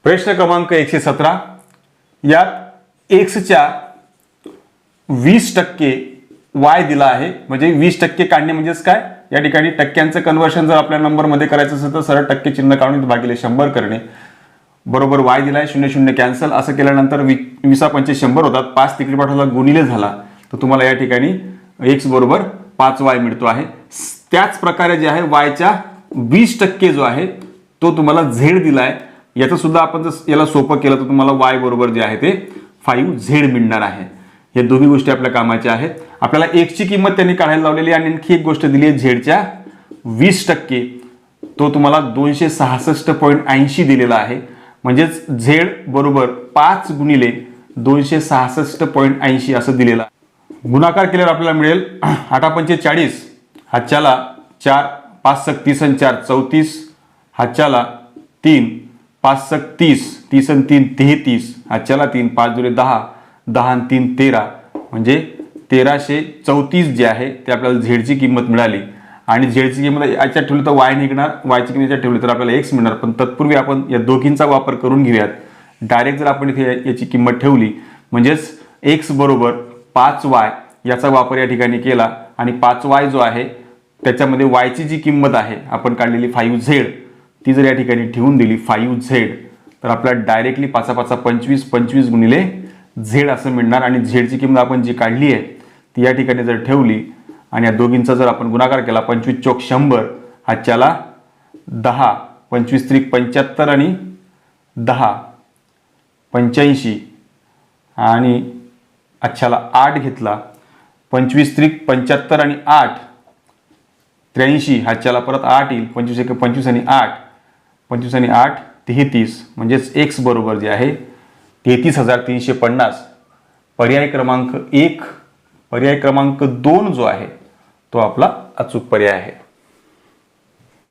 प्रश्न क्रमांक 117, यात एक्सच्या 20% वाय दिला आहे, म्हणजे 20% काढणे म्हणजेच काय, या ठिकाणी टक्क्यांचं कन्व्हर्शन जर आपल्या नंबरमध्ये करायचं असेल तर सरळ टक्के चिन्ह काढून भागिले 100 करणे, बरोबर वाय दिलाय, 00 कॅन्सल, असं केल्यानंतर 20×5 होतात, 5 तिकडे पाठवला गुणिले झाला तर तुम्हाला या ठिकाणी एक्स बरोबर 5y मिळतो आहे. त्याच प्रकारे जे आहे वायच्या 20% जो आहे तो तुम्हाला झेड दिलाय, याचं सुद्धा आपण जर याला सोपं केलं तर तुम्हाला वाय बरोबर जे आहे ते 5z मिळणार आहे. या दोन्ही गोष्टी आपल्या कामाच्या आहेत. आपल्याला एक्सची किंमत त्यांनी काढायला लावलेली आणि आणखी एक गोष्ट दिली आहे झेडच्या 20%, तो तुम्हाला 266.80 दिलेला आहे, म्हणजेच झेड बरोबर 5 गुणिले 266.80 असं दिलेलं. गुणाकार केल्यावर आपल्याला मिळेल 8×5 = 40, हातच्याला 4, 5×6 = 30 आणि 4 = 34, हातच्याला 3, 5×6 = 30, 30 आणि 3 = 33, हातच्याला 3, 5×2 = 10, 10 आणि 3 = 13, म्हणजे 1334 जे आहे ते आपल्याला झेडची किंमत मिळाली. आणि झेडची किंमत याच्यात ठेवली तर वाय निघणार, वायची किंमत याच्यात ठेवली तर आपल्याला एक्स मिळणार. पण तत्पूर्वी आपण या दोघींचा वापर करून घेऊयात. डायरेक्ट जर आपण इथे याची किंमत ठेवली म्हणजेच एक्स बरोबर 5y याचा वापर या ठिकाणी केला आणि 5y जो आहे त्याच्यामध्ये वायची जी किंमत आहे आपण काढलेली 5z ती जर या ठिकाणी ठेवून दिली 5z तर आपल्याला डायरेक्टली 5×5 = 25, 25 गुणिले झेड असं मिळणार. आणि झेडची किंमत आपण जी काढली आहे ती या ठिकाणी जर ठेवली आणि या दोघींचा जर आपण गुणाकार केला 25×4 = 100, हातच्याला 10, 25×3 = 75 आणि 10 85 आणि अच्छाला 8 घेतला, 25×3 = 75 आणि 8 83, हातच्याला परत 8 येईल, 25×1 = 25 आणि 8, 25 आणि 8 = 33, म्हणजेच एक्स बरोबर जे आहे 33,350. पर्याय क्रमांक 1, पर्याय क्रमांक 2 जो आहे तो आपला अचूक पर्याय आहे.